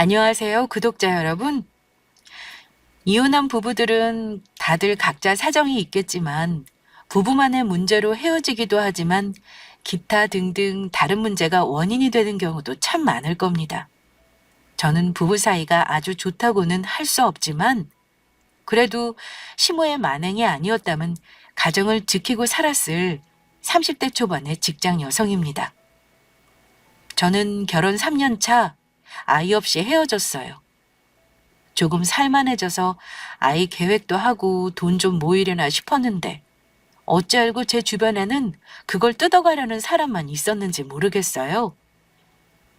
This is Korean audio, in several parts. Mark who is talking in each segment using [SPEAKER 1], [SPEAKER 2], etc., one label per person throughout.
[SPEAKER 1] 안녕하세요, 구독자 여러분. 이혼한 부부들은 다들 각자 사정이 있겠지만 부부만의 문제로 헤어지기도 하지만 기타 등등 다른 문제가 원인이 되는 경우도 참 많을 겁니다. 저는 부부 사이가 아주 좋다고는 할 수 없지만 그래도 시모의 만행이 아니었다면 가정을 지키고 살았을 30대 초반의 직장 여성입니다. 저는 결혼 3년 차 아이 없이 헤어졌어요. 조금 살만해져서 아이 계획도 하고 돈 좀 모이려나 싶었는데 어찌 알고 제 주변에는 그걸 뜯어가려는 사람만 있었는지 모르겠어요.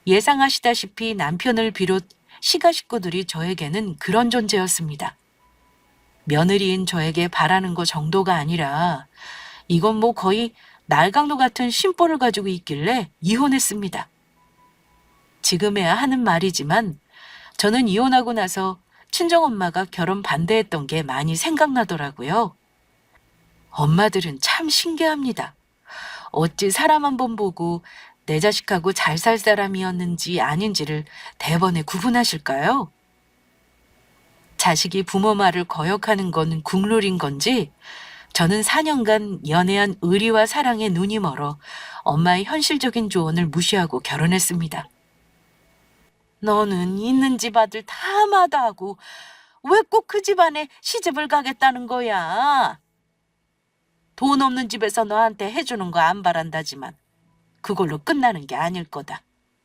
[SPEAKER 1] 예상하시다시피 남편을 비롯 시가 식구들이 저에게는 그런 존재였습니다. 며느리인 저에게 바라는 거 정도가 아니라 이건 뭐 거의 날강도 같은 심보를 가지고 있길래 이혼했습니다. 지금에야 하는 말이지만 저는 이혼하고 나서 친정엄마가 결혼 반대했던 게 많이 생각나더라고요. 엄마들은 참 신기합니다. 어찌 사람 한 번 보고 내 자식하고 잘 살 사람이었는지 아닌지를 대번에 구분하실까요? 자식이 부모 말을 거역하는 건 국룰인 건지 저는 4년간 연애한 의리와 사랑에 눈이 멀어 엄마의 현실적인 조언을 무시하고 결혼했습니다. 너는 있는 집 아들 다 마다하고 왜 꼭 그 집안에 시집을 가겠다는 거야? 돈 없는 집에서 너한테 해주는 거 안 바란다지만 그걸로 끝나는 게 아닐 거다.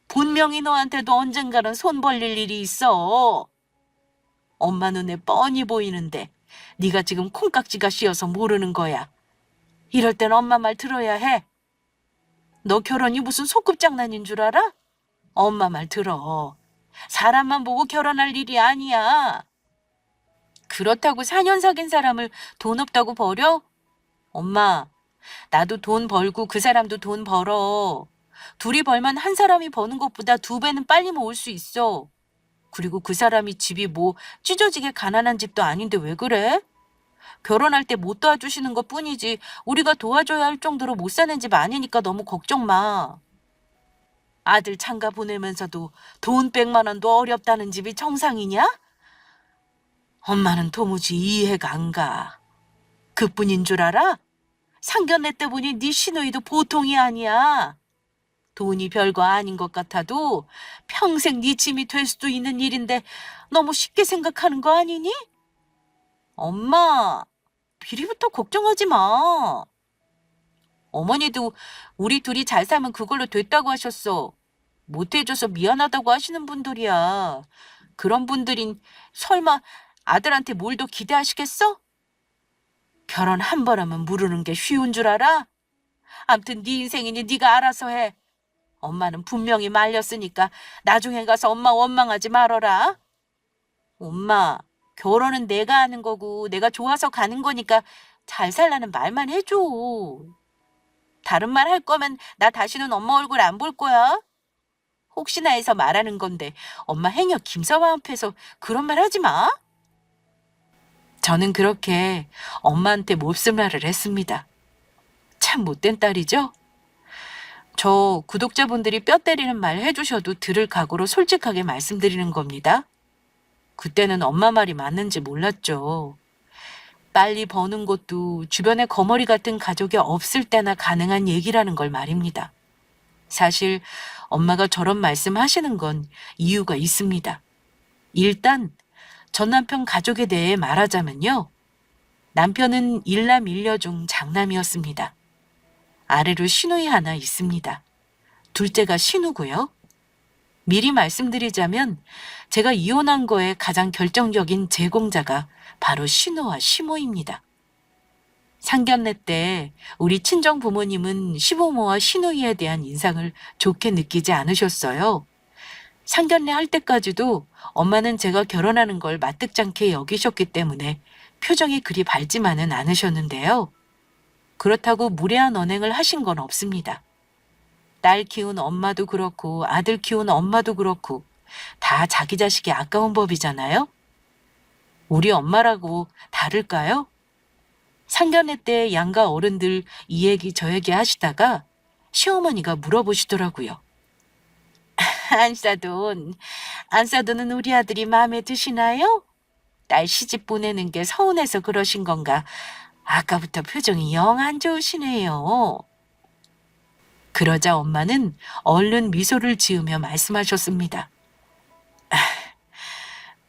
[SPEAKER 1] 분명히 너한테도 언젠가는 손 벌릴 일이 있어. 엄마 눈에 뻔히 보이는데 네가 지금 콩깍지가 씌어서 모르는 거야. 이럴 땐 엄마 말 들어야 해. 너 결혼이 무슨 소꿉장난인 줄 알아? 엄마 말 들어. 사람만 보고 결혼할 일이 아니야. 그렇다고 4년 사귄 사람을 돈 없다고 버려? 엄마, 나도 돈 벌고 그 사람도 돈 벌어. 둘이 벌면 한 사람이 버는 것보다 2배는 빨리 모을 수 있어. 그리고 그 사람이 집이 뭐 찢어지게 가난한 집도 아닌데 왜 그래? 결혼할 때 못 도와주시는 것 뿐이지 우리가 도와줘야 할 정도로 못 사는 집 아니니까 너무 걱정 마. 아들 장가 보내면서도 돈 100만 원도 어렵다는 집이 정상이냐? 엄마는 도무지 이해가 안 가. 그뿐인 줄 알아? 상견례 때 보니 네 시누이도 보통이 아니야. 돈이 별거 아닌 것 같아도 평생 네 짐이 될 수도 있는 일인데 너무 쉽게 생각하는 거 아니니? 엄마, 비리부터 걱정하지 마. 어머니도 우리 둘이 잘 살면 그걸로 됐다고 하셨어. 못해줘서 미안하다고 하시는 분들이야. 그런 분들인 설마 아들한테 뭘 더 기대하시겠어? 결혼 한 번 하면 무르는 게 쉬운 줄 알아? 암튼 네 인생이니 네가 알아서 해. 엄마는 분명히 말렸으니까 나중에 가서 엄마 원망하지 말어라. 엄마, 결혼은 내가 하는 거고 내가 좋아서 가는 거니까 잘 살라는 말만 해줘. 다른 말 할 거면 나 다시는 엄마 얼굴 안 볼 거야. 혹시나 해서 말하는 건데 엄마 행여 김서방 앞에서 그런 말 하지 마. 저는 그렇게 엄마한테 몹쓸 말을 했습니다. 참 못된 딸이죠? 저 구독자분들이 뼈 때리는 말 해주셔도 들을 각오로 솔직하게 말씀드리는 겁니다. 그때는 엄마 말이 맞는지 몰랐죠. 빨리 버는 것도 주변에 거머리 같은 가족이 없을 때나 가능한 얘기라는 걸 말입니다. 사실 엄마가 저런 말씀하시는 건 이유가 있습니다. 일단 전 남편 가족에 대해 말하자면요. 남편은 일남 일녀 중 장남이었습니다. 아래로 시누이 하나 있습니다. 둘째가 신우고요. 미리 말씀드리자면 제가 이혼한 거에 가장 결정적인 제공자가 바로 신우와 시모입니다. 상견례 때 우리 친정 부모님은 시부모와 시누이에 대한 인상을 좋게 느끼지 않으셨어요. 상견례 할 때까지도 엄마는 제가 결혼하는 걸 마뜩찮게 여기셨기 때문에 표정이 그리 밝지만은 않으셨는데요. 그렇다고 무례한 언행을 하신 건 없습니다. 딸 키운 엄마도 그렇고 아들 키운 엄마도 그렇고 다 자기 자식이 아까운 법이잖아요. 우리 엄마라고 다를까요? 상견례 때 양가 어른들 이 얘기 저 얘기 하시다가 시어머니가 물어보시더라고요. 안사돈, 안사돈은 우리 아들이 마음에 드시나요? 딸 시집 보내는 게 서운해서 그러신 건가? 아까부터 표정이 영 안 좋으시네요. 그러자 엄마는 얼른 미소를 지으며 말씀하셨습니다.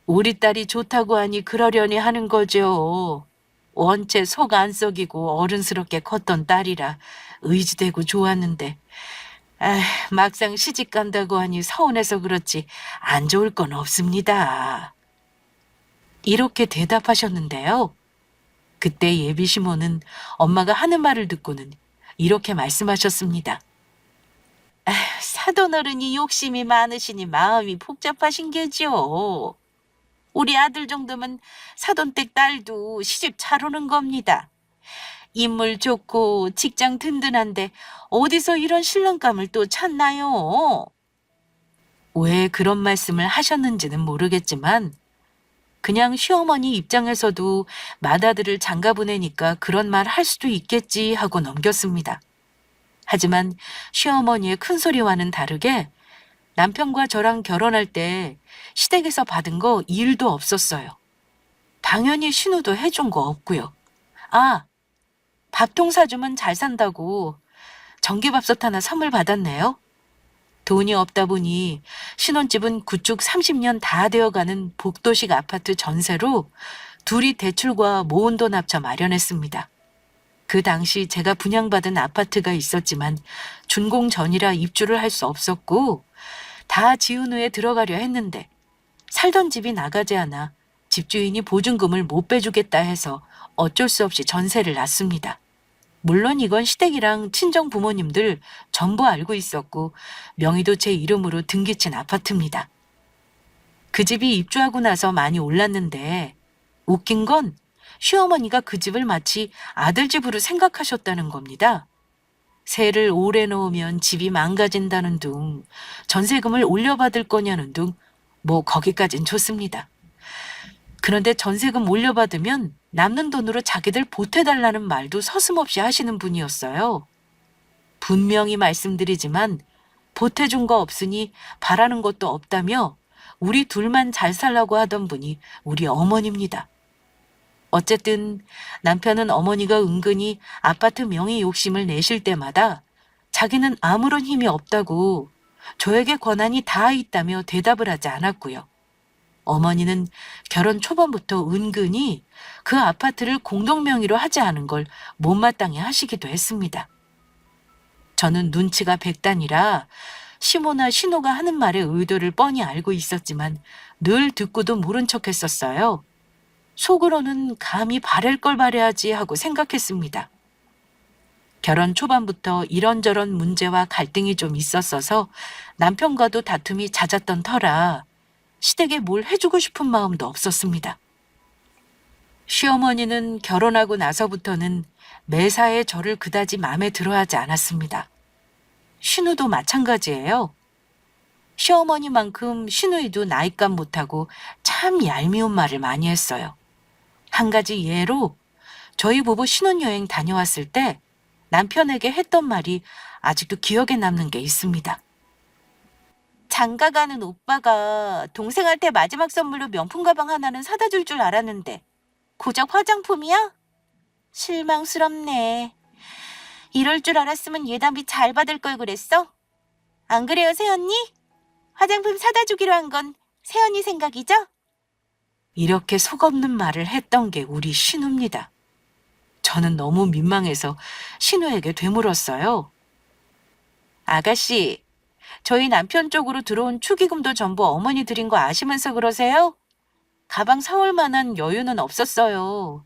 [SPEAKER 1] 우리 딸이 좋다고 하니 그러려니 하는 거죠. 원체 속 안 썩이고 어른스럽게 컸던 딸이라 의지되고 좋았는데, 아, 막상 시집 간다고 하니 서운해서 그렇지 안 좋을 건 없습니다. 이렇게 대답하셨는데요. 그때 예비 시모는 엄마가 하는 말을 듣고는 이렇게 말씀하셨습니다. 사돈 어른이 욕심이 많으시니 마음이 복잡하신 게죠. 우리 아들 정도면 사돈댁 딸도 시집 잘 오는 겁니다. 인물 좋고 직장 든든한데 어디서 이런 신랑감을 또 찾나요? 왜 그런 말씀을 하셨는지는 모르겠지만 그냥 시어머니 입장에서도 맏아들을 장가 보내니까 그런 말 할 수도 있겠지 하고 넘겼습니다. 하지만 시어머니의 큰 소리와는 다르게 남편과 저랑 결혼할 때 시댁에서 받은 거 일도 없었어요. 당연히 신우도 해준 거 없고요. 아, 밥통 사주면 잘 산다고 전기밥솥 하나 선물 받았네요. 돈이 없다 보니 신혼집은 구축 30년 다 되어가는 복도식 아파트 전세로 둘이 대출과 모은 돈 합쳐 마련했습니다. 그 당시 제가 분양받은 아파트가 있었지만 준공 전이라 입주를 할 수 없었고 다 지은 후에 들어가려 했는데 살던 집이 나가지 않아 집주인이 보증금을 못 빼주겠다 해서 어쩔 수 없이 전세를 놨습니다. 물론 이건 시댁이랑 친정 부모님들 전부 알고 있었고 명의도 제 이름으로 등기친 아파트입니다. 그 집이 입주하고 나서 많이 올랐는데 웃긴 건 시어머니가 그 집을 마치 아들 집으로 생각하셨다는 겁니다. 세를 오래 넣으면 집이 망가진다는 둥, 전세금을 올려받을 거냐는 둥, 뭐 거기까진 좋습니다. 그런데 전세금 올려받으면 남는 돈으로 자기들 보태달라는 말도 서슴없이 하시는 분이었어요. 분명히 말씀드리지만 보태준 거 없으니 바라는 것도 없다며 우리 둘만 잘 살라고 하던 분이 우리 어머니입니다. 어쨌든 남편은 어머니가 은근히 아파트 명의 욕심을 내실 때마다 자기는 아무런 힘이 없다고 저에게 권한이 다 있다며 대답을 하지 않았고요. 어머니는 결혼 초반부터 은근히 그 아파트를 공동 명의로 하지 않은 걸 못마땅해 하시기도 했습니다. 저는 눈치가 백단이라 시모나 신호가 하는 말의 의도를 뻔히 알고 있었지만 늘 듣고도 모른 척 했었어요. 속으로는 감히 바랄 걸 바라야지 하고 생각했습니다. 결혼 초반부터 이런저런 문제와 갈등이 좀 있었어서 남편과도 다툼이 잦았던 터라 시댁에 뭘 해주고 싶은 마음도 없었습니다. 시어머니는 결혼하고 나서부터는 매사에 저를 그다지 마음에 들어하지 않았습니다. 신우도 마찬가지예요. 시어머니만큼 신우이도 나이값 못하고 참 얄미운 말을 많이 했어요. 한 가지 예로 저희 부부 신혼여행 다녀왔을 때 남편에게 했던 말이 아직도 기억에 남는 게 있습니다. 장가 가는 오빠가 동생한테 마지막 선물로 명품 가방 하나는 사다 줄 줄 알았는데 고작 화장품이야? 실망스럽네. 이럴 줄 알았으면 예단비 잘 받을 걸 그랬어? 안 그래요, 새언니? 화장품 사다 주기로 한 건 새언니 생각이죠? 이렇게 속없는 말을 했던 게 우리 신우입니다. 저는 너무 민망해서 신우에게 되물었어요. 아가씨, 저희 남편 쪽으로 들어온 축의금도 전부 어머니 드린 거 아시면서 그러세요? 가방 사올 만한 여유는 없었어요.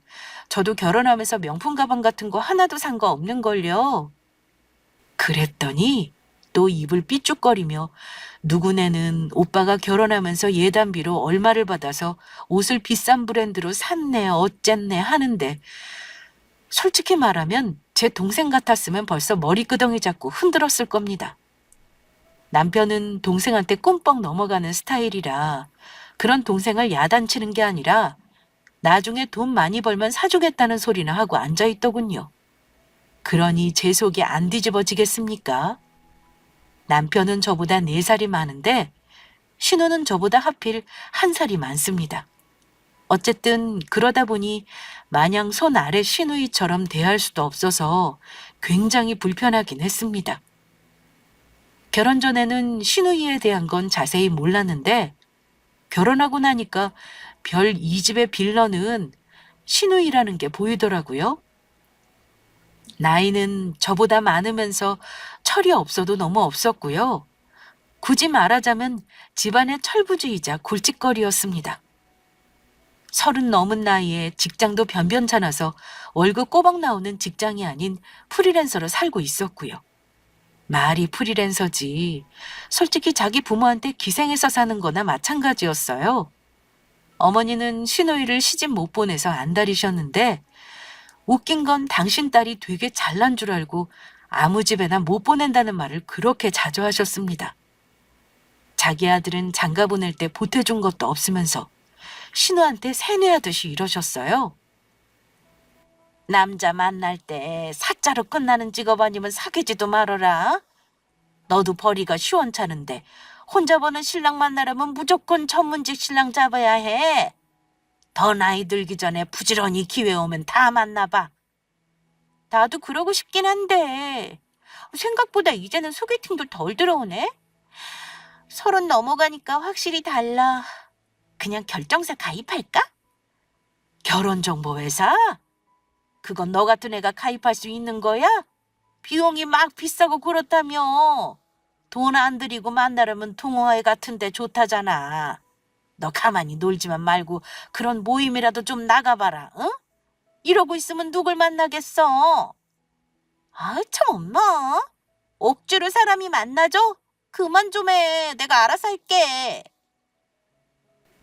[SPEAKER 1] 저도 결혼하면서 명품 가방 같은 거 하나도 산 거 없는걸요. 그랬더니 또 입을 삐죽거리며 누구네는 오빠가 결혼하면서 예단비로 얼마를 받아서 옷을 비싼 브랜드로 샀네 어쨌네 하는데 솔직히 말하면 제 동생 같았으면 벌써 머리끄덩이 잡고 흔들었을 겁니다. 남편은 동생한테 꼼뻑 넘어가는 스타일이라 그런 동생을 야단치는 게 아니라 나중에 돈 많이 벌면 사주겠다는 소리나 하고 앉아있더군요. 그러니 제 속이 안 뒤집어지겠습니까? 남편은 저보다 4살이 많은데 신우는 저보다 하필 1살이 많습니다. 어쨌든 그러다 보니 마냥 손 아래 시누이처럼 대할 수도 없어서 굉장히 불편하긴 했습니다. 결혼 전에는 시누이에 대한 건 자세히 몰랐는데 결혼하고 나니까 별 이 집의 빌런은 시누이라는 게 보이더라고요. 나이는 저보다 많으면서 철이 없어도 너무 없었고요. 굳이 말하자면 집안의 철부지이자 골칫거리였습니다. 30 넘은 나이에 직장도 변변찮아서 월급 꼬박 나오는 직장이 아닌 프리랜서로 살고 있었고요. 말이 프리랜서지. 솔직히 자기 부모한테 기생해서 사는 거나 마찬가지였어요. 어머니는 시누이를 시집 못 보내서 안달이셨는데 웃긴 건 당신 딸이 되게 잘난 줄 알고 아무 집에나 못 보낸다는 말을 그렇게 자주 하셨습니다. 자기 아들은 장가 보낼 때 보태준 것도 없으면서 신우한테 세뇌하듯이 이러셨어요. 남자 만날 때 사자로 끝나는 직업 아니면 사귀지도 말어라. 너도 벌이가 시원찮은데 혼자 버는 신랑 만나려면 무조건 전문직 신랑 잡아야 해. 더 나이 들기 전에 부지런히 기회 오면 다 만나봐. 나도 그러고 싶긴 한데 생각보다 이제는 소개팅도 덜 들어오네. 30 넘어가니까 확실히 달라. 그냥 결정사 가입할까? 결혼정보회사? 그건 너 같은 애가 가입할 수 있는 거야? 비용이 막 비싸고 그렇다며. 돈 안 들이고 만나려면 동호회 같은 데 좋다잖아. 너 가만히 놀지만 말고 그런 모임이라도 좀 나가봐라. 응? 이러고 있으면 누굴 만나겠어? 아, 참 엄마. 억지로 사람이 만나줘? 그만 좀 해. 내가 알아서 할게.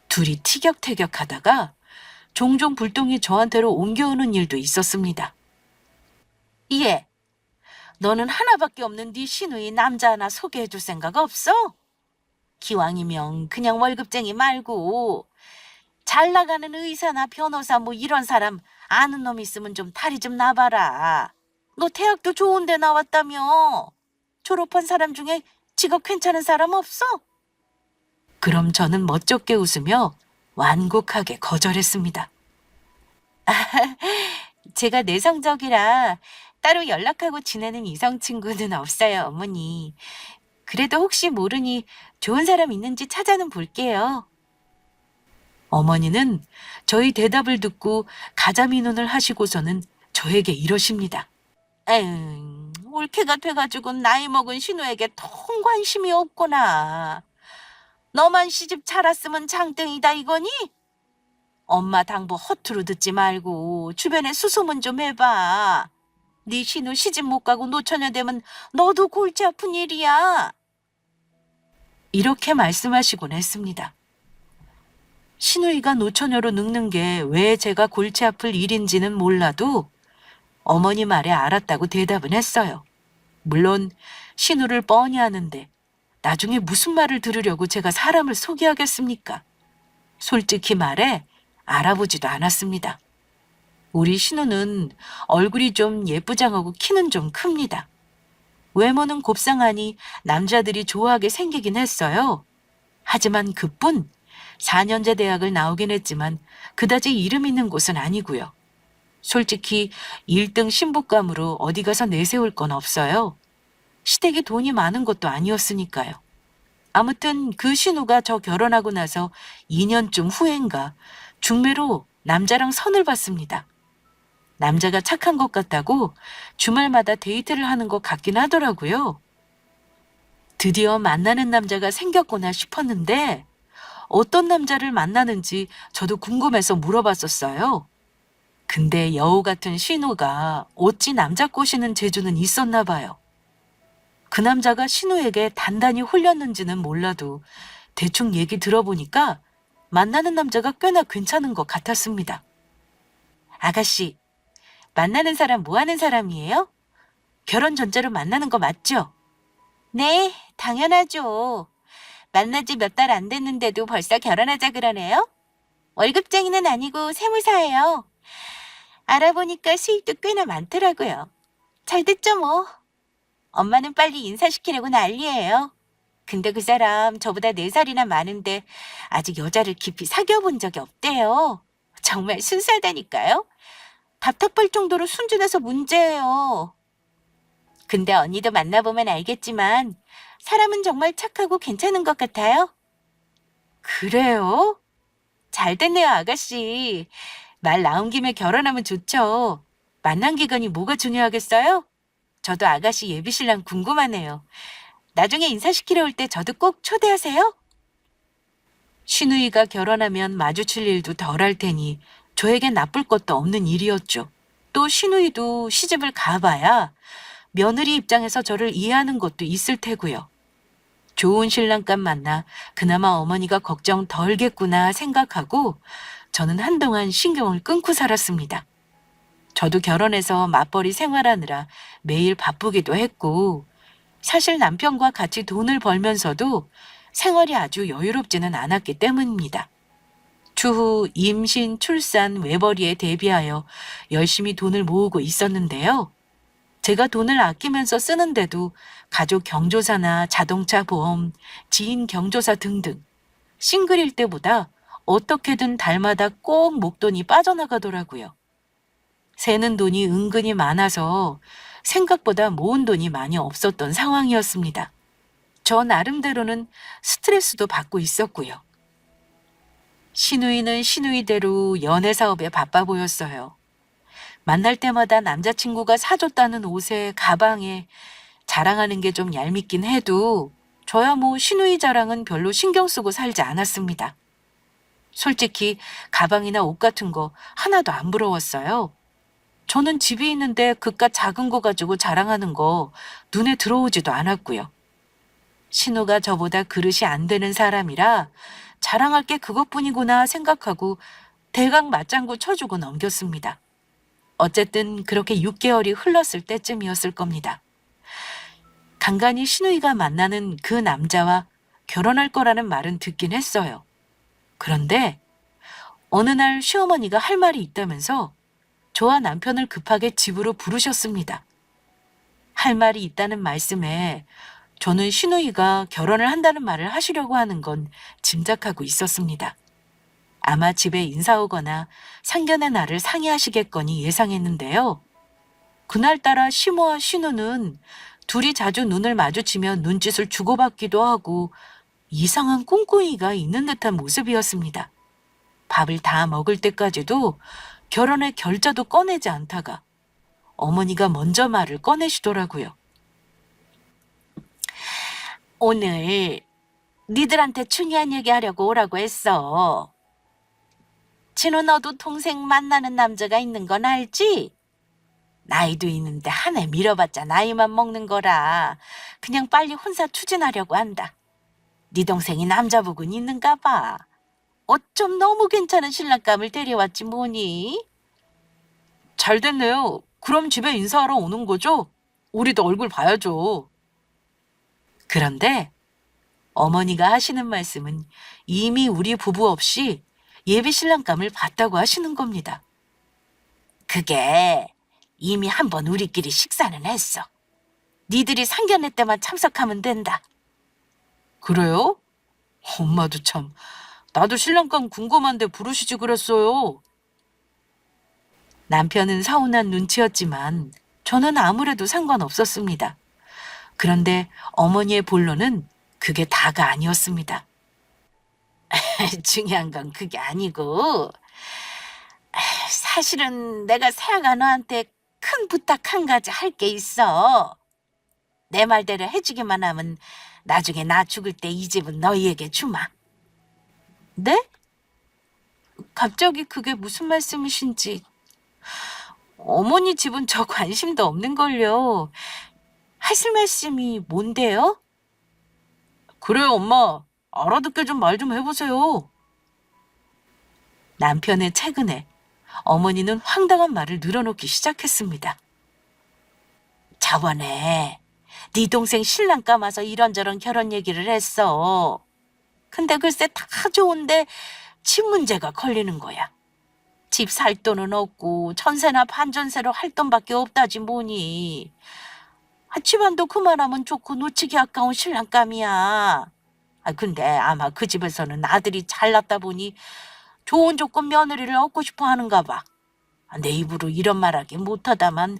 [SPEAKER 1] 둘이 티격태격하다가 종종 불똥이 저한테로 옮겨오는 일도 있었습니다. 예, 너는 하나밖에 없는 네 시누이 남자 하나 소개해줄 생각 없어? 기왕이면 그냥 월급쟁이 말고 잘 나가는 의사나 변호사 뭐 이런 사람 아는 놈 있으면 좀 다리 좀 놔봐라. 너 대학도 좋은 데 나왔다며. 졸업한 사람 중에 직업 괜찮은 사람 없어? 그럼 저는 멋쩍게 웃으며 완곡하게 거절했습니다. 제가 내성적이라 따로 연락하고 지내는 이성 친구는 없어요, 어머니. 그래도 혹시 모르니 좋은 사람 있는지 찾아는 볼게요. 어머니는 저희 대답을 듣고 가자미 눈을 하시고서는 저에게 이러십니다. 에휴, 올케가 돼가지고 나이 먹은 신우에게 통 관심이 없구나. 너만 시집 잘 왔으면 장땡이다 이거니? 엄마 당부 허투루 듣지 말고 주변에 수소문 좀 해봐. 네 신우 시집 못 가고 노처녀 되면 너도 골치 아픈 일이야. 이렇게 말씀하시곤 했습니다. 시누이가 노처녀로 늙는 게 왜 제가 골치 아플 일인지는 몰라도 어머니 말에 알았다고 대답은 했어요. 물론 신우를 뻔히 아는데 나중에 무슨 말을 들으려고 제가 사람을 소개하겠습니까? 솔직히 말해 알아보지도 않았습니다. 우리 신우는 얼굴이 좀 예쁘장하고 키는 좀 큽니다. 외모는 곱상하니 남자들이 좋아하게 생기긴 했어요. 하지만 그뿐 4년제 대학을 나오긴 했지만 그다지 이름 있는 곳은 아니고요. 솔직히 1등 신부감으로 어디 가서 내세울 건 없어요. 시댁이 돈이 많은 것도 아니었으니까요. 아무튼 그 신우가 저 결혼하고 나서 2년쯤 후인가 중매로 남자랑 선을 봤습니다. 남자가 착한 것 같다고 주말마다 데이트를 하는 것 같긴 하더라고요. 드디어 만나는 남자가 생겼구나 싶었는데 어떤 남자를 만나는지 저도 궁금해서 물어봤었어요. 근데 여우 같은 신우가 어찌 남자 꼬시는 재주는 있었나 봐요. 그 남자가 신우에게 단단히 홀렸는지는 몰라도 대충 얘기 들어보니까 만나는 남자가 꽤나 괜찮은 것 같았습니다. 아가씨, 만나는 사람 뭐 하는 사람이에요? 결혼 전제로 만나는 거 맞죠? 네, 당연하죠. 만난 지 몇 달 안 됐는데도 벌써 결혼하자 그러네요? 월급쟁이는 아니고 세무사예요. 알아보니까 수입도 꽤나 많더라고요. 잘 됐죠 뭐. 엄마는 빨리 인사시키려고 난리예요. 근데 그 사람 저보다 4살이나 많은데 아직 여자를 깊이 사귀어 본 적이 없대요. 정말 순수하다니까요. 답답할 정도로 순진해서 문제예요. 근데 언니도 만나보면 알겠지만 사람은 정말 착하고 괜찮은 것 같아요. 그래요? 잘 됐네요, 아가씨. 말 나온 김에 결혼하면 좋죠. 만난 기간이 뭐가 중요하겠어요? 저도 아가씨 예비신랑 궁금하네요. 나중에 인사시키러 올 때 저도 꼭 초대하세요. 신우이가 결혼하면 마주칠 일도 덜 할 테니 저에겐 나쁠 것도 없는 일이었죠. 또 신우이도 시집을 가봐야 며느리 입장에서 저를 이해하는 것도 있을 테고요. 좋은 신랑감 만나 그나마 어머니가 걱정 덜겠구나 생각하고 저는 한동안 신경을 끊고 살았습니다. 저도 결혼해서 맞벌이 생활하느라 매일 바쁘기도 했고 사실 남편과 같이 돈을 벌면서도 생활이 아주 여유롭지는 않았기 때문입니다. 추후 임신, 출산, 외벌이에 대비하여 열심히 돈을 모으고 있었는데요. 제가 돈을 아끼면서 쓰는데도 가족 경조사나 자동차 보험, 지인 경조사 등등 싱글일 때보다 어떻게든 달마다 꼭 목돈이 빠져나가더라고요. 새는 돈이 은근히 많아서 생각보다 모은 돈이 많이 없었던 상황이었습니다. 저 나름대로는 스트레스도 받고 있었고요. 신우이는 신우이대로 연애 사업에 바빠 보였어요. 만날 때마다 남자친구가 사줬다는 옷에 가방에 자랑하는 게 좀 얄밉긴 해도 저야 뭐 신우이 자랑은 별로 신경 쓰고 살지 않았습니다. 솔직히 가방이나 옷 같은 거 하나도 안 부러웠어요. 저는 집이 있는데 그깟 작은 거 가지고 자랑하는 거 눈에 들어오지도 않았고요. 신우가 저보다 그릇이 안 되는 사람이라 자랑할 게 그것뿐이구나 생각하고 대강 맞장구 쳐주고 넘겼습니다. 어쨌든 그렇게 6개월이 흘렀을 때쯤이었을 겁니다. 간간히 신우이가 만나는 그 남자와 결혼할 거라는 말은 듣긴 했어요. 그런데 어느 날 시어머니가 할 말이 있다면서 저와 남편을 급하게 집으로 부르셨습니다. 할 말이 있다는 말씀에 저는 신우이가 결혼을 한다는 말을 하시려고 하는 건 짐작하고 있었습니다. 아마 집에 인사 오거나 상견례 날을 상의하시겠거니 예상했는데요. 그날따라 시모와 신우는 둘이 자주 눈을 마주치며 눈짓을 주고받기도 하고 이상한 꿍꿍이가 있는 듯한 모습이었습니다. 밥을 다 먹을 때까지도 결혼의 결자도 꺼내지 않다가 어머니가 먼저 말을 꺼내시더라고요. 오늘 니들한테 중요한 얘기 하려고 오라고 했어. 진우 너도 동생 만나는 남자가 있는 건 알지? 나이도 있는데 한 해 밀어봤자 나이만 먹는 거라 그냥 빨리 혼사 추진하려고 한다. 네 동생이 남자복은 있는가 봐. 어쩜 너무 괜찮은 신랑감을 데려왔지 뭐니? 잘 됐네요. 그럼 집에 인사하러 오는 거죠? 우리도 얼굴 봐야죠. 그런데 어머니가 하시는 말씀은 이미 우리 부부 없이 예비 신랑감을 봤다고 하시는 겁니다. 그게 이미 한번 우리끼리 식사는 했어. 니들이 상견례 때만 참석하면 된다. 그래요? 엄마도 참, 나도 신랑감 궁금한데 부르시지 그랬어요. 남편은 서운한 눈치였지만 저는 아무래도 상관없었습니다. 그런데 어머니의 본론은 그게 다가 아니었습니다. 중요한 건 그게 아니고 사실은 내가 세아가 너한테 큰 부탁 한 가지 할 게 있어. 내 말대로 해주기만 하면 나중에 나 죽을 때 이 집은 너희에게 주마. 네? 갑자기 그게 무슨 말씀이신지. 어머니 집은 저 관심도 없는걸요. 하실 말씀이 뭔데요? 그래요, 엄마. 알아듣게 좀 말 좀 해보세요. 남편의 최근에 어머니는 황당한 말을 늘어놓기 시작했습니다. 저번에 네 동생 신랑 감아서 이런저런 결혼 얘기를 했어. 근데 글쎄 다 좋은데 집 문제가 걸리는 거야. 집 살 돈은 없고 전세나 반전세로 할 돈밖에 없다지 뭐니. 집안도 그만하면 좋고 놓치기 아까운 신랑감이야. 근데 아마 그 집에서는 아들이 잘났다 보니 좋은 조건 며느리를 얻고 싶어 하는가 봐. 내 입으로 이런 말하기 못하다만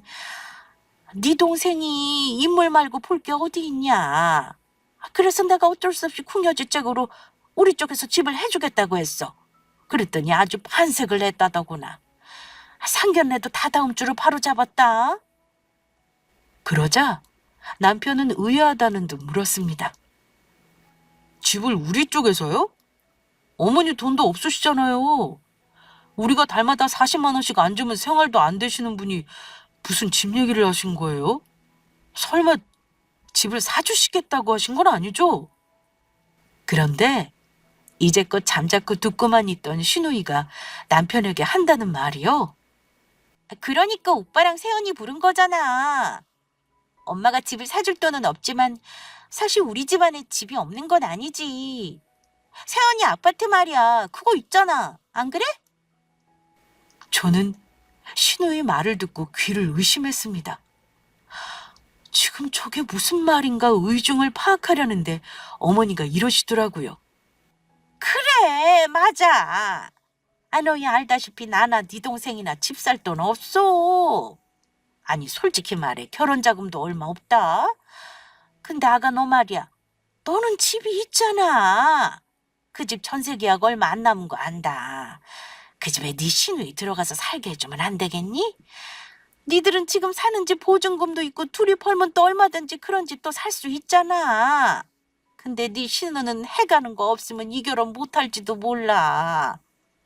[SPEAKER 1] 네 동생이 인물 말고 볼 게 어디 있냐. 그래서 내가 어쩔 수 없이 궁여지책으로 우리 쪽에서 집을 해주겠다고 했어. 그랬더니 아주 반색을 냈다더구나. 상견례도 다다음 주로 바로 잡았다. 그러자 남편은 의아하다는 듯 물었습니다. 집을 우리 쪽에서요? 어머니 돈도 없으시잖아요. 우리가 달마다 40만 원씩 안 주면 생활도 안 되시는 분이 무슨 집 얘기를 하신 거예요? 설마 집을 사주시겠다고 하신 건 아니죠? 그런데 이제껏 잠자코 듣고만 있던 신우이가 남편에게 한다는 말이요. 그러니까 오빠랑 세연이 부른 거잖아. 엄마가 집을 사줄 돈은 없지만 사실 우리 집안에 집이 없는 건 아니지. 세연이 아파트 말이야. 그거 있잖아. 안 그래? 저는 신우의 말을 듣고 귀를 의심했습니다. 지금 저게 무슨 말인가 의중을 파악하려는데 어머니가 이러시더라고요. 그래, 맞아. 너희 알다시피 나나 네 동생이나 집 살 돈 없어. 아니 솔직히 말해 결혼 자금도 얼마 없다. 근데 아가 너 말이야. 너는 집이 있잖아. 그 집 전세 계약 얼마 안 남은 거 안다. 그 집에 네 시누이 들어가서 살게 해주면 안 되겠니? 니들은 지금 사는 집 보증금도 있고 둘이 벌면 또 얼마든지 그런 집도 살 수 있잖아. 근데 네 시누는 해가는 거 없으면 이 결혼 못할지도 몰라.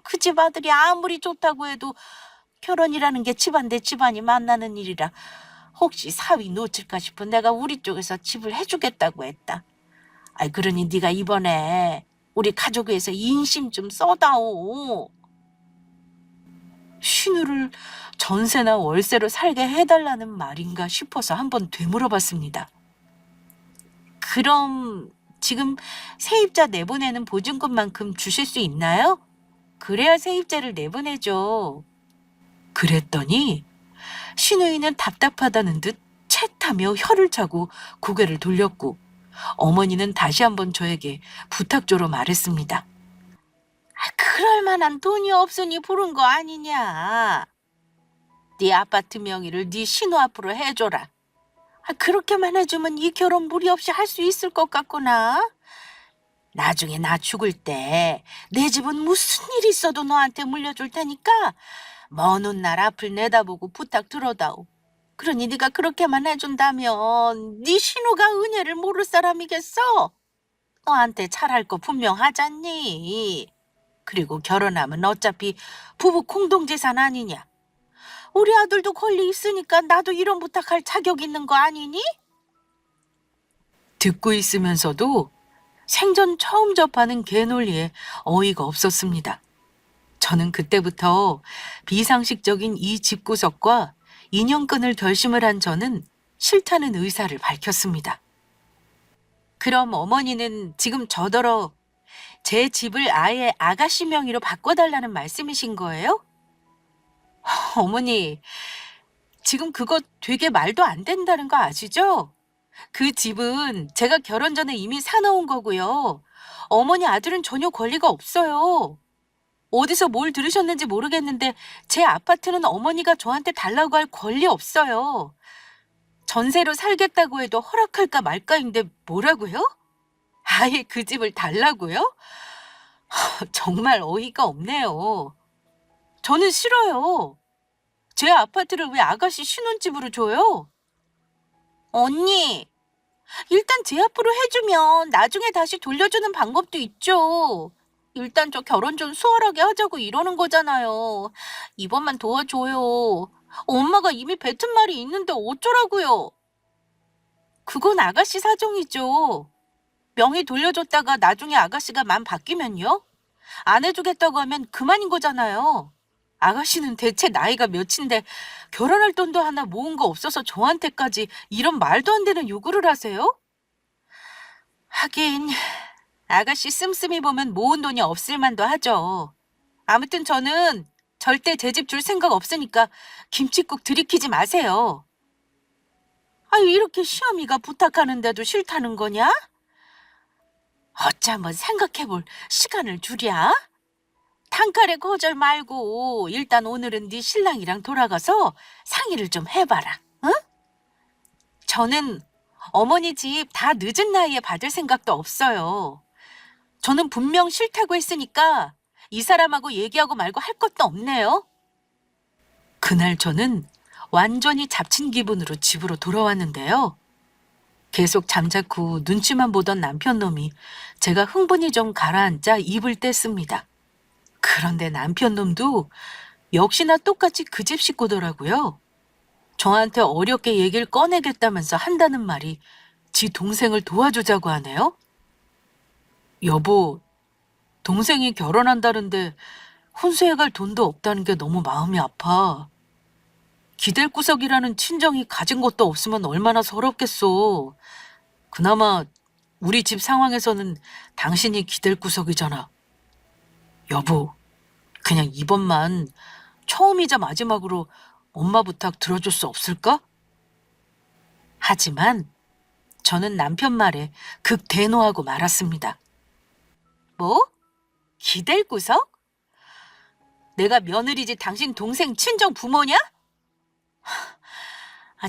[SPEAKER 1] 그 집 아들이 아무리 좋다고 해도 결혼이라는 게 집안 대 집안이 만나는 일이라 혹시 사위 놓칠까 싶어 내가 우리 쪽에서 집을 해주겠다고 했다. 그러니 네가 이번에 우리 가족 위해서 인심 좀 써다오. 신우를 전세나 월세로 살게 해달라는 말인가 싶어서 한번 되물어봤습니다. 그럼 지금 세입자 내보내는 보증금만큼 주실 수 있나요? 그래야 세입자를 내보내죠. 그랬더니 신우이는 답답하다는 듯 채타며 혀를 차고 고개를 돌렸고 어머니는 다시 한번 저에게 부탁조로 말했습니다. 그럴 만한 돈이 없으니 부른 거 아니냐. 네 아파트 명의를 네 신우 앞으로 해줘라. 그렇게만 해주면 이 결혼 무리 없이 할 수 있을 것 같구나. 나중에 나 죽을 때 내 집은 무슨 일 있어도 너한테 물려줄 테니까 먼 훗날 앞을 내다보고 부탁 들어다오. 그러니 네가 그렇게만 해준다면 네 신우가 은혜를 모를 사람이겠어? 너한테 잘할 거 분명하잖니. 그리고 결혼하면 어차피 부부 공동재산 아니냐. 우리 아들도 권리 있으니까 나도 이런 부탁할 자격 있는 거 아니니? 듣고 있으면서도 생전 처음 접하는 개논리에 어이가 없었습니다. 저는 그때부터 비상식적인 이 집구석과 인연 끊을 결심을 한 저는 싫다는 의사를 밝혔습니다. 그럼 어머니는 지금 저더러 제 집을 아예 아가씨 명의로 바꿔달라는 말씀이신 거예요? 어머니, 지금 그거 되게 말도 안 된다는 거 아시죠? 그 집은 제가 결혼 전에 이미 사놓은 거고요. 어머니 아들은 전혀 권리가 없어요. 어디서 뭘 들으셨는지 모르겠는데 제 아파트는 어머니가 저한테 달라고 할 권리 없어요. 전세로 살겠다고 해도 허락할까 말까인데 뭐라고요? 아예 그 집을 달라고요? 정말 어이가 없네요. 저는 싫어요. 제 아파트를 왜 아가씨 신혼집으로 줘요? 언니, 일단 제 앞으로 해주면 나중에 다시 돌려주는 방법도 있죠. 일단 저 결혼 좀 수월하게 하자고 이러는 거잖아요. 이번만 도와줘요. 엄마가 이미 뱉은 말이 있는데 어쩌라고요? 그건 아가씨 사정이죠. 명의 돌려줬다가 나중에 아가씨가 맘 바뀌면요? 안 해주겠다고 하면 그만인 거잖아요. 아가씨는 대체 나이가 몇인데 결혼할 돈도 하나 모은 거 없어서 저한테까지 이런 말도 안 되는 요구를 하세요? 하긴 아가씨 씀씀이 보면 모은 돈이 없을 만도 하죠. 아무튼 저는 절대 제 집 줄 생각 없으니까 김칫국 들이키지 마세요. 아유, 이렇게 시어미가 부탁하는데도 싫다는 거냐? 어찌 한번 생각해볼 시간을 주랴? 단칼에 거절 말고 일단 오늘은 네 신랑이랑 돌아가서 상의를 좀 해봐라. 응? 저는 어머니 집 다 늦은 나이에 받을 생각도 없어요. 저는 분명 싫다고 했으니까 이 사람하고 얘기하고 말고 할 것도 없네요. 그날 저는 완전히 잡친 기분으로 집으로 돌아왔는데요. 계속 잠자코 눈치만 보던 남편 놈이 제가 흥분이 좀 가라앉자 입을 뗐습니다. 그런데 남편 놈도 역시나 똑같이 그 집 식구더라고요. 저한테 어렵게 얘기를 꺼내겠다면서 한다는 말이 지 동생을 도와주자고 하네요. 여보, 동생이 결혼한다는데 혼수해 갈 돈도 없다는 게 너무 마음이 아파. 기댈 구석이라는 친정이 가진 것도 없으면 얼마나 서럽겠어. 그나마 우리 집 상황에서는 당신이 기댈 구석이잖아. 여보, 그냥 이번만 처음이자 마지막으로 엄마 부탁 들어줄 수 없을까? 하지만 저는 남편 말에 극대노하고 말았습니다. 뭐? 기댈 구석? 내가 며느리지 당신 동생 친정 부모냐?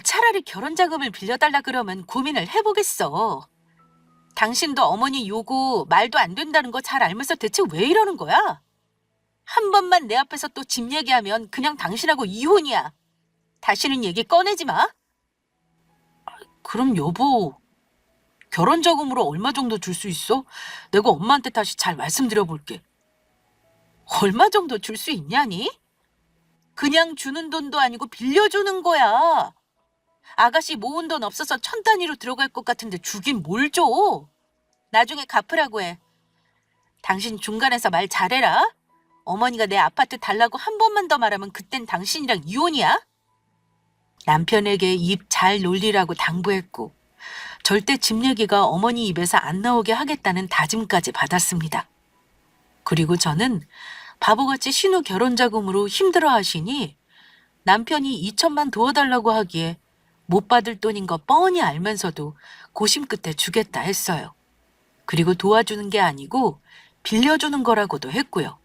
[SPEAKER 1] 차라리 결혼 자금을 빌려달라 그러면 고민을 해보겠어. 당신도 어머니 요구 말도 안 된다는 거 잘 알면서 대체 왜 이러는 거야? 한 번만 내 앞에서 또 집 얘기하면 그냥 당신하고 이혼이야. 다시는 얘기 꺼내지 마. 그럼 여보, 결혼 자금으로 얼마 정도 줄 수 있어? 내가 엄마한테 다시 잘 말씀드려볼게. 얼마 정도 줄 수 있냐니? 그냥 주는 돈도 아니고 빌려주는 거야. 아가씨 모은 돈 없어서 천 단위로 들어갈 것 같은데 주긴 뭘 줘. 나중에 갚으라고 해. 당신 중간에서 말 잘해라. 어머니가 내 아파트 달라고 한 번만 더 말하면 그땐 당신이랑 이혼이야. 남편에게 입 잘 놀리라고 당부했고 절대 집 얘기가 어머니 입에서 안 나오게 하겠다는 다짐까지 받았습니다. 그리고 저는 바보같이 신우 결혼 자금으로 힘들어 하시니 남편이 2천만 도와달라고 하기에 못 받을 돈인 거 뻔히 알면서도 고심 끝에 주겠다 했어요. 그리고 도와주는 게 아니고 빌려주는 거라고도 했고요.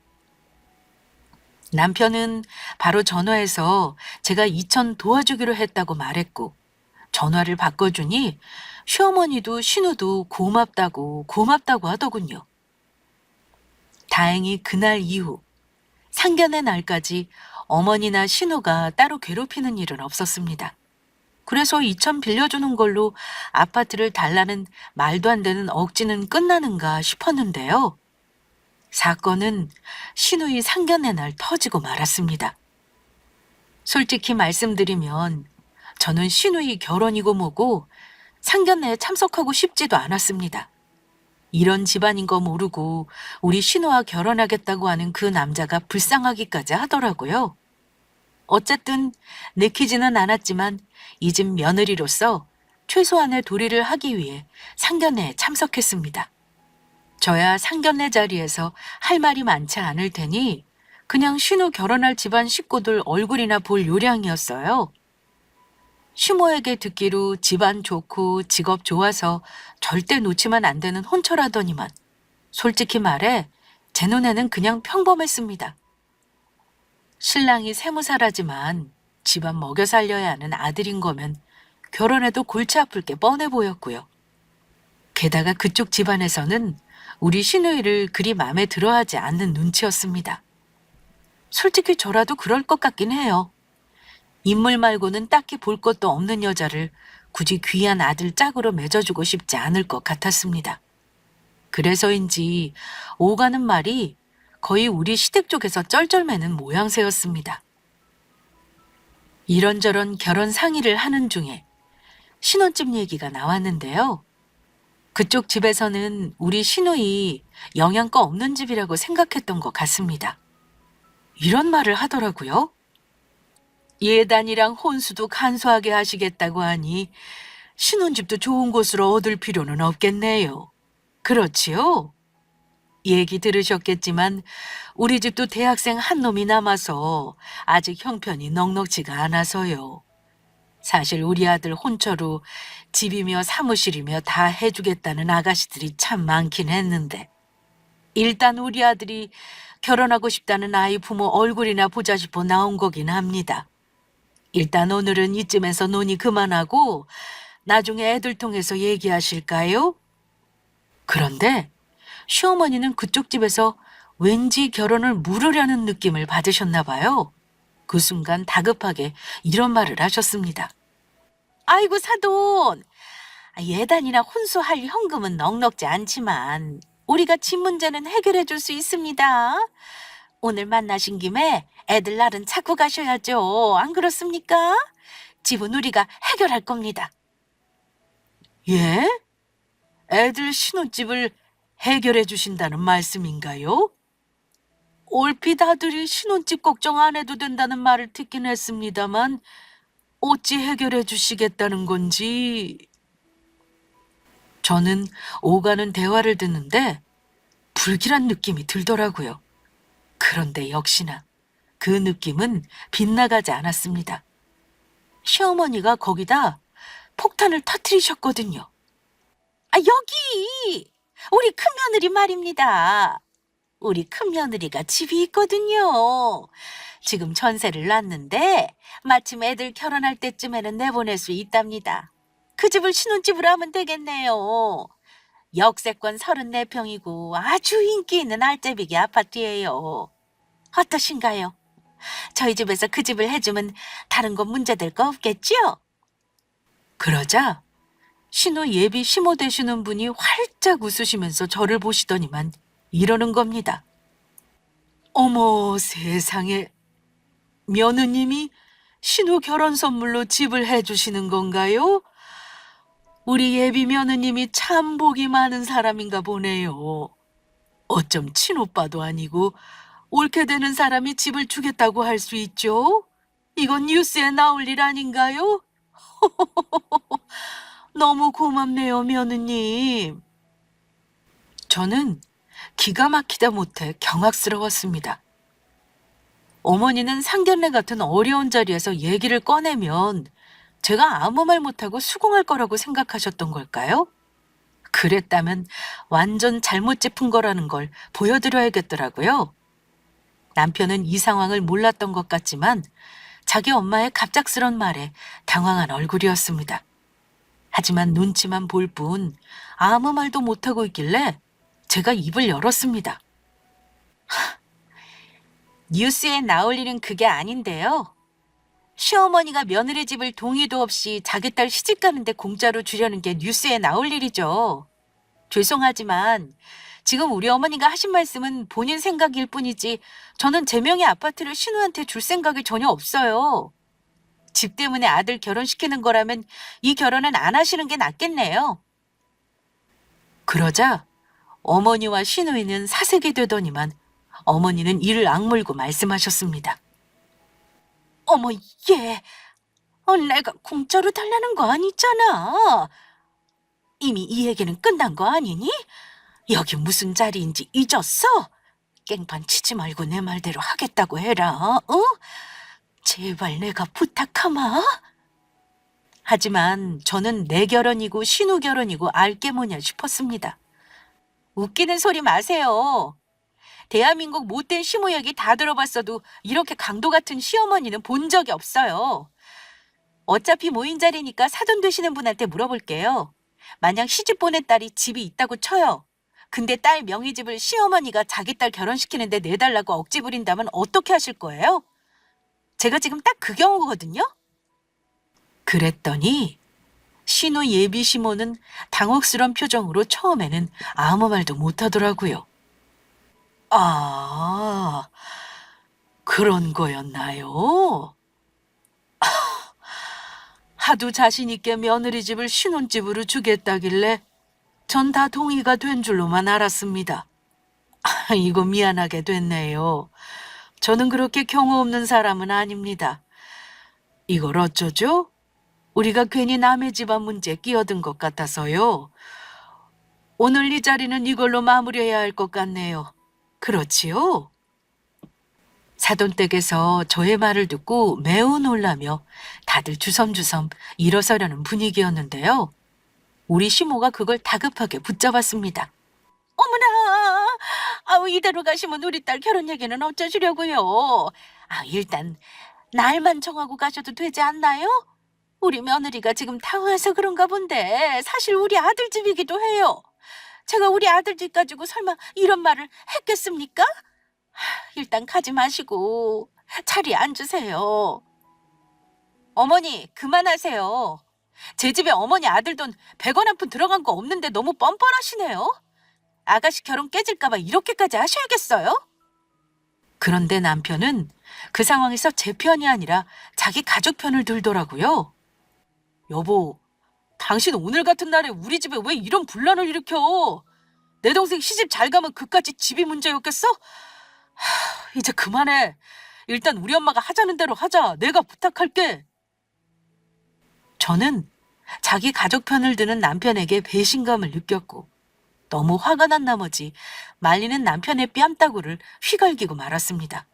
[SPEAKER 1] 남편은 바로 전화해서 제가 2천 도와주기로 했다고 말했고 전화를 바꿔주니 시어머니도 신우도 고맙다고 하더군요. 다행히 그날 이후 상견례 날까지 어머니나 신우가 따로 괴롭히는 일은 없었습니다. 그래서 2천 빌려주는 걸로 아파트를 달라는 말도 안 되는 억지는 끝나는가 싶었는데요. 사건은 신우이 상견례 날 터지고 말았습니다. 솔직히 말씀드리면 저는 신우이 결혼이고 뭐고 상견례에 참석하고 싶지도 않았습니다. 이런 집안인 거 모르고 우리 신우와 결혼하겠다고 하는 그 남자가 불쌍하기까지 하더라고요. 어쨌든 내키지는 않았지만 이 집 며느리로서 최소한의 도리를 하기 위해 상견례에 참석했습니다. 저야 상견례 자리에서 할 말이 많지 않을 테니 그냥 신우 결혼할 집안 식구들 얼굴이나 볼 요량이었어요. 시모에게 듣기로 집안 좋고 직업 좋아서 절대 놓치면 안 되는 혼처라더니만 솔직히 말해 제 눈에는 그냥 평범했습니다. 신랑이 세무사라지만 집안 먹여 살려야 하는 아들인 거면 결혼해도 골치 아플 게 뻔해 보였고요. 게다가 그쪽 집안에서는 우리 시누이를 그리 마음에 들어하지 않는 눈치였습니다. 솔직히 저라도 그럴 것 같긴 해요. 인물 말고는 딱히 볼 것도 없는 여자를 굳이 귀한 아들 짝으로 맺어주고 싶지 않을 것 같았습니다. 그래서인지 오가는 말이 거의 우리 시댁 쪽에서 쩔쩔매는 모양새였습니다. 이런저런 결혼 상의를 하는 중에 신혼집 얘기가 나왔는데요. 그쪽 집에서는 우리 시누이 영양가 없는 집이라고 생각했던 것 같습니다. 이런 말을 하더라고요. 예단이랑 혼수도 간소하게 하시겠다고 하니 신혼집도 좋은 곳으로 얻을 필요는 없겠네요. 그렇지요? 얘기 들으셨겠지만 우리 집도 대학생 한 놈이 남아서 아직 형편이 넉넉지가 않아서요. 사실 우리 아들 혼처로 집이며 사무실이며 다 해주겠다는 아가씨들이 참 많긴 했는데 일단 우리 아들이 결혼하고 싶다는 아이 부모 얼굴이나 보자 싶어 나온 거긴 합니다. 일단 오늘은 이쯤에서 논의 그만하고 나중에 애들 통해서 얘기하실까요? 그런데 시어머니는 그쪽 집에서 왠지 결혼을 물으려는 느낌을 받으셨나 봐요. 그 순간 다급하게 이런 말을 하셨습니다. 아이고 사돈, 예단이나 혼수할 현금은 넉넉지 않지만 우리가 집 문제는 해결해 줄 수 있습니다. 오늘 만나신 김에 애들 날은 찾고 가셔야죠. 안 그렇습니까? 집은 우리가 해결할 겁니다. 예? 애들 신혼집을 해결해 주신다는 말씀인가요? 얼핏 아들이 신혼집 걱정 안 해도 된다는 말을 듣긴 했습니다만 어찌 해결해 주시겠다는 건지. 저는 오가는 대화를 듣는데 불길한 느낌이 들더라고요. 그런데 역시나 그 느낌은 빗나가지 않았습니다. 시어머니가 거기다 폭탄을 터뜨리셨거든요. 여기! 우리 큰며느리 말입니다. 우리 큰며느리가 집이 있거든요. 지금 전세를 놨는데 마침 애들 결혼할 때쯤에는 내보낼 수 있답니다. 그 집을 신혼집으로 하면 되겠네요. 역세권 34평이고 아주 인기 있는 알짜배기 아파트예요. 어떠신가요? 저희 집에서 그 집을 해주면 다른 건 문제될 거 없겠죠? 그러자 신우 예비 시모 되시는 분이 활짝 웃으시면서 저를 보시더니만 이러는 겁니다. 어머 세상에, 며느님이 신우 결혼 선물로 집을 해주시는 건가요? 우리 예비 며느님이 참 복이 많은 사람인가 보네요. 어쩜 친오빠도 아니고 옳게 되는 사람이 집을 주겠다고 할 수 있죠? 이건 뉴스에 나올 일 아닌가요? 너무 고맙네요, 며느님. 저는 기가 막히다 못해 경악스러웠습니다. 어머니는 상견례 같은 어려운 자리에서 얘기를 꺼내면 제가 아무 말 못하고 수긍할 거라고 생각하셨던 걸까요? 그랬다면 완전 잘못 짚은 거라는 걸 보여드려야겠더라고요. 남편은 이 상황을 몰랐던 것 같지만 자기 엄마의 갑작스런 말에 당황한 얼굴이었습니다. 하지만 눈치만 볼 뿐 아무 말도 못하고 있길래 제가 입을 열었습니다. 뉴스에 나올 일은 그게 아닌데요. 시어머니가 며느리 집을 동의도 없이 자기 딸 시집 가는데 공짜로 주려는 게 뉴스에 나올 일이죠. 죄송하지만 지금 우리 어머니가 하신 말씀은 본인 생각일 뿐이지 저는 제 명의 아파트를 신우한테 줄 생각이 전혀 없어요. 집 때문에 아들 결혼시키는 거라면 이 결혼은 안 하시는 게 낫겠네요. 그러자 어머니와 신우이는 사색이 되더니만 어머니는 이를 악물고 말씀하셨습니다. 어머, 얘, 내가 공짜로 달라는 거 아니잖아. 이미 이 얘기는 끝난 거 아니니? 여기 무슨 자리인지 잊었어? 깽판 치지 말고 내 말대로 하겠다고 해라, 어? 제발 내가 부탁하마. 하지만 저는 내 결혼이고 신우 결혼이고 알게 뭐냐 싶었습니다. 웃기는 소리 마세요. 대한민국 못된 시모 얘기 다 들어봤어도 이렇게 강도 같은 시어머니는 본 적이 없어요. 어차피 모인 자리니까 사돈 되시는 분한테 물어볼게요. 만약 시집 보낸 딸이 집이 있다고 쳐요. 근데 딸 명의집을 시어머니가 자기 딸 결혼시키는데 내달라고 억지 부린다면 어떻게 하실 거예요? 제가 지금 딱 그 경우거든요. 그랬더니 신우 예비 시모는 당혹스런 표정으로 처음에는 아무 말도 못하더라고요. 아, 그런 거였나요? 하도 자신 있게 며느리 집을 신혼집으로 주겠다길래 전 다 동의가 된 줄로만 알았습니다. 이거 미안하게 됐네요. 저는 그렇게 경우 없는 사람은 아닙니다. 이걸 어쩌죠? 우리가 괜히 남의 집안 문제에 끼어든 것 같아서요. 오늘 이 자리는 이걸로 마무리해야 할 것 같네요. 그렇지요? 사돈댁에서 저의 말을 듣고 매우 놀라며 다들 주섬주섬 일어서려는 분위기였는데요. 우리 시모가 그걸 다급하게 붙잡았습니다. 어머나! 아우, 이대로 가시면 우리 딸 결혼 얘기는 어쩌시려고요? 일단 날만 정하고 가셔도 되지 않나요? 우리 며느리가 지금 당황해서 그런가 본데 사실 우리 아들 집이기도 해요. 제가 우리 아들 집 가지고 설마 이런 말을 했겠습니까? 일단 가지 마시고 자리에 앉으세요. 어머니, 그만하세요. 제 집에 어머니 아들 돈 100원 한 푼 들어간 거 없는데 너무 뻔뻔하시네요. 아가씨 결혼 깨질까 봐 이렇게까지 하셔야겠어요? 그런데 남편은 그 상황에서 제 편이 아니라 자기 가족 편을 들더라고요. 여보, 당신 오늘 같은 날에 우리 집에 왜 이런 분란을 일으켜? 내 동생 시집 잘 가면 그까짓 집이 문제였겠어? 이제 그만해. 일단 우리 엄마가 하자는 대로 하자. 내가 부탁할게. 저는 자기 가족 편을 드는 남편에게 배신감을 느꼈고 너무 화가 난 나머지 말리는 남편의 뺨따구를 휘갈기고 말았습니다.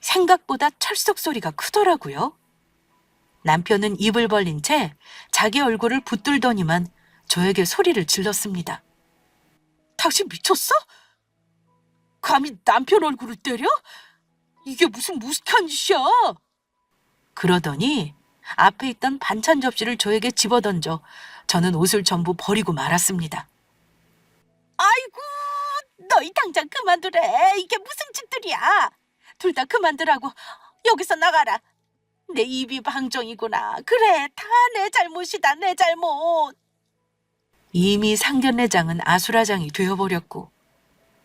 [SPEAKER 1] 생각보다 철썩 소리가 크더라고요. 남편은 입을 벌린 채 자기 얼굴을 붙들더니만 저에게 소리를 질렀습니다. 당신 미쳤어? 감히 남편 얼굴을 때려? 이게 무슨 무식한 짓이야? 그러더니 앞에 있던 반찬 접시를 저에게 집어던져 저는 옷을 전부 버리고 말았습니다. 아이고, 너희 당장 그만두래. 이게 무슨 짓들이야. 둘 다 그만두라고. 여기서 나가라. 내 입이 방정이구나. 그래, 다 내 잘못이다, 내 잘못. 이미 상견례장은 아수라장이 되어버렸고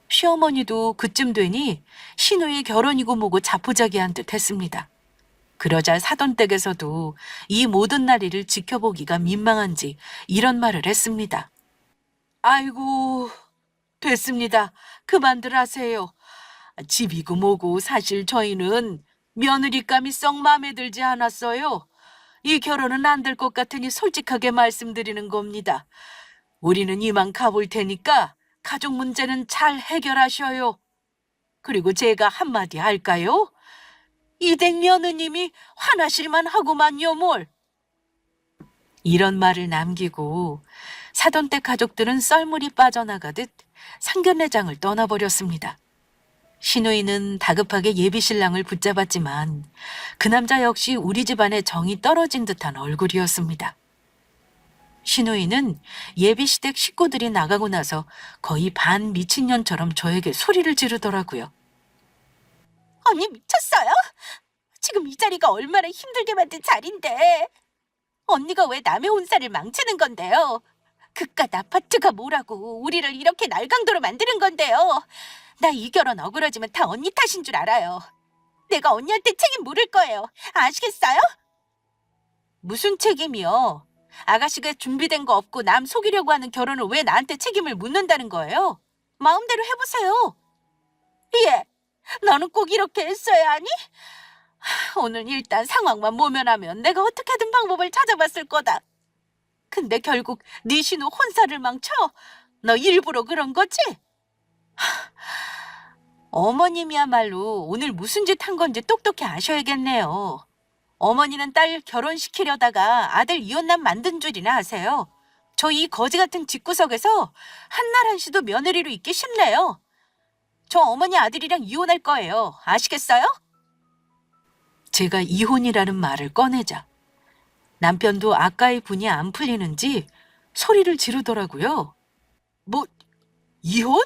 [SPEAKER 1] 시어머니도 그쯤 되니 시누이 결혼이고 뭐고 자포자기한 듯 했습니다. 그러자 사돈댁에서도 이 모든 날이를 지켜보기가 민망한지 이런 말을 했습니다. 아이고, 됐습니다. 그만들 하세요. 집이고 뭐고 사실 저희는 며느리감이 썩 마음에 들지 않았어요. 이 결혼은 안 될 것 같으니 솔직하게 말씀드리는 겁니다. 우리는 이만 가볼 테니까 가족 문제는 잘 해결하셔요. 그리고 제가 한마디 할까요? 이댁 며느님이 화나실만 하고만요 뭘. 이런 말을 남기고 사돈댁 가족들은 썰물이 빠져나가듯 상견례장을 떠나버렸습니다. 시누이는 다급하게 예비신랑을 붙잡았지만 그 남자 역시 우리 집안의 정이 떨어진 듯한 얼굴이었습니다. 시누이는 예비시댁 식구들이 나가고 나서 거의 반 미친년처럼 저에게 소리를 지르더라고요. 언니 미쳤어요? 지금 이 자리가 얼마나 힘들게 만든 자리인데 언니가 왜 남의 혼사를 망치는 건데요? 그깟 아파트가 뭐라고 우리를 이렇게 날강도로 만드는 건데요. 나 이 결혼 억울하지만 다 언니 탓인 줄 알아요. 내가 언니한테 책임 물을 거예요. 아시겠어요? 무슨 책임이요? 아가씨가 준비된 거 없고 남 속이려고 하는 결혼을 왜 나한테 책임을 묻는다는 거예요? 마음대로 해보세요. 예, 너는 꼭 이렇게 했어야 하니? 오늘 일단 상황만 모면하면 내가 어떻게든 방법을 찾아봤을 거다. 근데 결국 네 신우 혼사를 망쳐? 너 일부러 그런 거지? 어머님이야말로 오늘 무슨 짓 한 건지 똑똑히 아셔야겠네요. 어머니는 딸 결혼시키려다가 아들 이혼남 만든 줄이나 아세요. 저 이 거지 같은 집구석에서 한날 한시도 며느리로 있기 싫네요. 저 어머니 아들이랑 이혼할 거예요. 아시겠어요? 제가 이혼이라는 말을 꺼내자 남편도 아까의 분이 안 풀리는지 소리를 지르더라고요. 뭐, 이혼?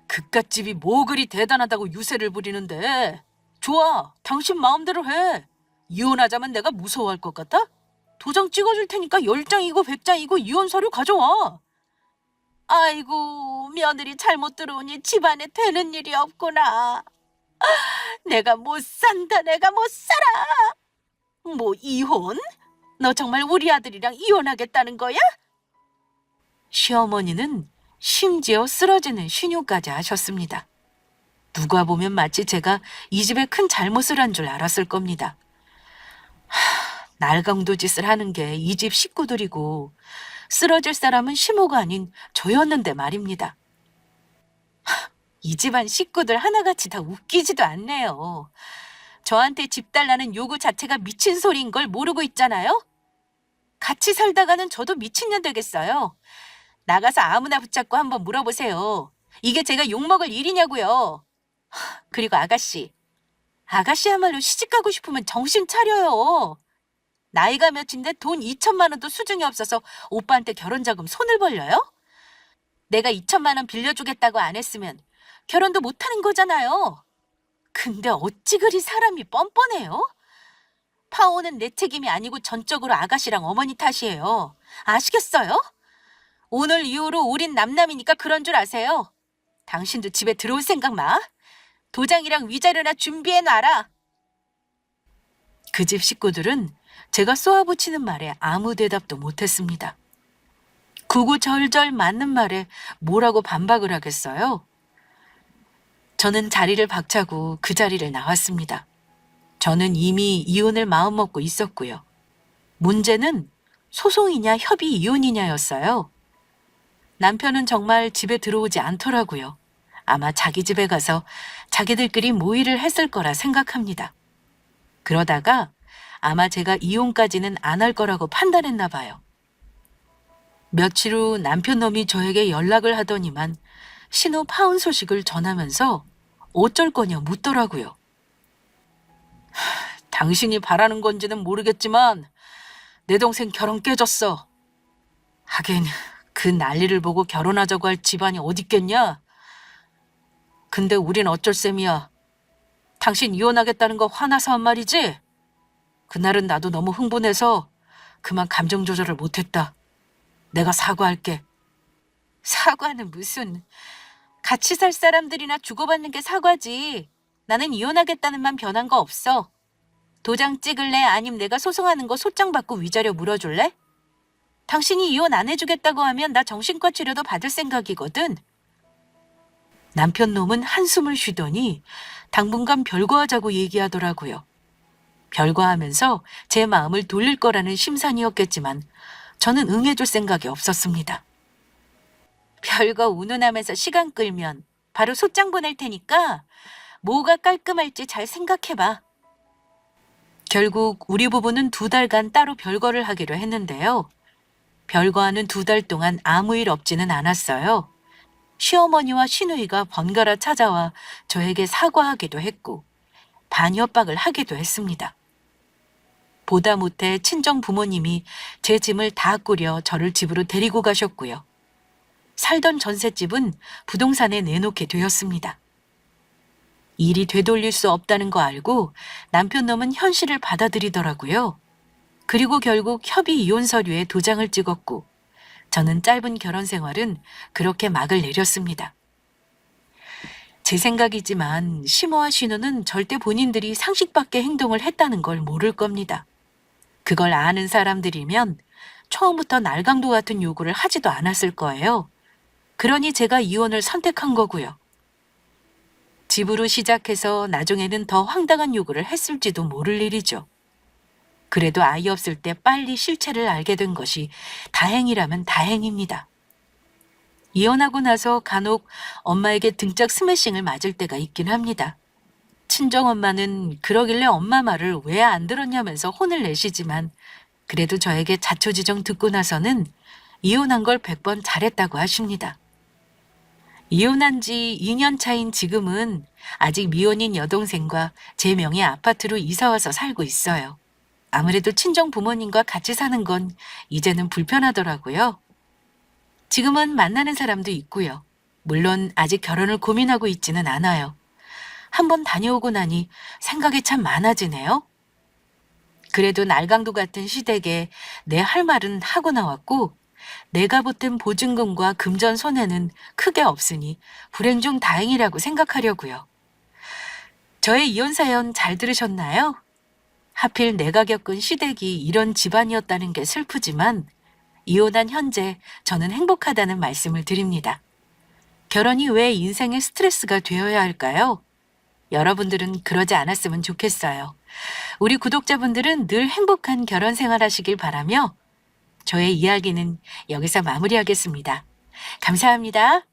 [SPEAKER 1] 그깟 집이 뭐 그리 대단하다고 유세를 부리는데. 좋아, 당신 마음대로 해. 이혼하자면 내가 무서워할 것 같아? 도장 찍어줄 테니까 10장이고 100장이고 이혼 서류 가져와. 아이고, 며느리 잘못 들어오니 집안에 되는 일이 없구나. 내가 못 산다, 내가 못 살아. 뭐 이혼? 너 정말 우리 아들이랑 이혼하겠다는 거야? 시어머니는 심지어 쓰러지는 신유까지 하셨습니다. 누가 보면 마치 제가 이 집에 큰 잘못을 한 줄 알았을 겁니다. 날강도 짓을 하는 게 이 집 식구들이고 쓰러질 사람은 시모가 아닌 저였는데 말입니다. 이 집안 식구들 하나같이 다 웃기지도 않네요. 저한테 집 달라는 요구 자체가 미친 소리인 걸 모르고 있잖아요? 같이 살다가는 저도 미친년 되겠어요. 나가서 아무나 붙잡고 한번 물어보세요. 이게 제가 욕먹을 일이냐고요. 그리고 아가씨. 아가씨야말로 시집가고 싶으면 정신 차려요. 나이가 몇인데 돈 2천만 원도 수중에 없어서 오빠한테 결혼자금 손을 벌려요? 내가 2천만 원 빌려주겠다고 안 했으면 결혼도 못하는 거잖아요. 근데 어찌 그리 사람이 뻔뻔해요? 파혼은 내 책임이 아니고 전적으로 아가씨랑 어머니 탓이에요. 아시겠어요? 오늘 이후로 우린 남남이니까 그런 줄 아세요. 당신도 집에 들어올 생각 마. 도장이랑 위자료나 준비해놔라. 그 집 식구들은 제가 쏘아붙이는 말에 아무 대답도 못했습니다. 구구절절 맞는 말에 뭐라고 반박을 하겠어요? 저는 자리를 박차고 그 자리를 나왔습니다. 저는 이미 이혼을 마음먹고 있었고요. 문제는 소송이냐 협의 이혼이냐였어요. 남편은 정말 집에 들어오지 않더라고요. 아마 자기 집에 가서 자기들끼리 모의를 했을 거라 생각합니다. 그러다가 아마 제가 이혼까지는 안 할 거라고 판단했나 봐요. 며칠 후 남편 놈이 저에게 연락을 하더니만 신호 파혼 소식을 전하면서 어쩔 거냐 묻더라고요. 당신이 바라는 건지는 모르겠지만 내 동생 결혼 깨졌어. 하긴 그 난리를 보고 결혼하자고 할 집안이 어딨겠냐? 근데 우린 어쩔 셈이야. 당신 이혼하겠다는 거 화나서 한 말이지? 그날은 나도 너무 흥분해서 그만 감정 조절을 못했다. 내가 사과할게. 사과는 무슨. 같이 살 사람들이나 주고받는 게 사과지. 나는 이혼하겠다는 만 변한 거 없어. 도장 찍을래? 아님 내가 소송하는 거 소장 받고 위자료 물어줄래? 당신이 이혼 안 해주겠다고 하면 나 정신과 치료도 받을 생각이거든. 남편 놈은 한숨을 쉬더니 당분간 별거하자고 얘기하더라고요. 별거하면서 제 마음을 돌릴 거라는 심산이었겠지만 저는 응해줄 생각이 없었습니다. 별거 운운하면서 시간 끌면 바로 소장 보낼 테니까 뭐가 깔끔할지 잘 생각해봐. 결국 우리 부부는 2달간 따로 별거를 하기로 했는데요. 별거하는 2달 동안 아무 일 없지는 않았어요. 시어머니와 시누이가 번갈아 찾아와 저에게 사과하기도 했고 반협박을 하기도 했습니다. 보다 못해 친정 부모님이 제 짐을 다 꾸려 저를 집으로 데리고 가셨고요. 살던 전셋집은 부동산에 내놓게 되었습니다. 일이 되돌릴 수 없다는 거 알고 남편 놈은 현실을 받아들이더라고요. 그리고 결국 협의 이혼 서류에 도장을 찍었고 저는 짧은 결혼 생활은 그렇게 막을 내렸습니다. 제 생각이지만 시모와 신우는 절대 본인들이 상식 밖의 행동을 했다는 걸 모를 겁니다. 그걸 아는 사람들이면 처음부터 날강도 같은 요구를 하지도 않았을 거예요. 그러니 제가 이혼을 선택한 거고요. 집으로 시작해서 나중에는 더 황당한 요구를 했을지도 모를 일이죠. 그래도 아이 없을 때 빨리 실체를 알게 된 것이 다행이라면 다행입니다. 이혼하고 나서 간혹 엄마에게 등짝 스매싱을 맞을 때가 있긴 합니다. 친정엄마는 그러길래 엄마 말을 왜 안 들었냐면서 혼을 내시지만 그래도 저에게 자초지종 듣고 나서는 이혼한 걸 100번 잘했다고 하십니다. 이혼한 지 2년 차인 지금은 아직 미혼인 여동생과 제 명의 아파트로 이사와서 살고 있어요. 아무래도 친정 부모님과 같이 사는 건 이제는 불편하더라고요. 지금은 만나는 사람도 있고요. 물론 아직 결혼을 고민하고 있지는 않아요. 한번 다녀오고 나니 생각이 참 많아지네요. 그래도 날강도 같은 시댁에 내 할 말은 하고 나왔고 내가 보탠 보증금과 금전 손해는 크게 없으니 불행 중 다행이라고 생각하려고요. 저의 이혼 사연 잘 들으셨나요? 하필 내가 겪은 시댁이 이런 집안이었다는 게 슬프지만 이혼한 현재 저는 행복하다는 말씀을 드립니다. 결혼이 왜 인생의 스트레스가 되어야 할까요? 여러분들은 그러지 않았으면 좋겠어요. 우리 구독자분들은 늘 행복한 결혼 생활 하시길 바라며 저의 이야기는 여기서 마무리하겠습니다. 감사합니다.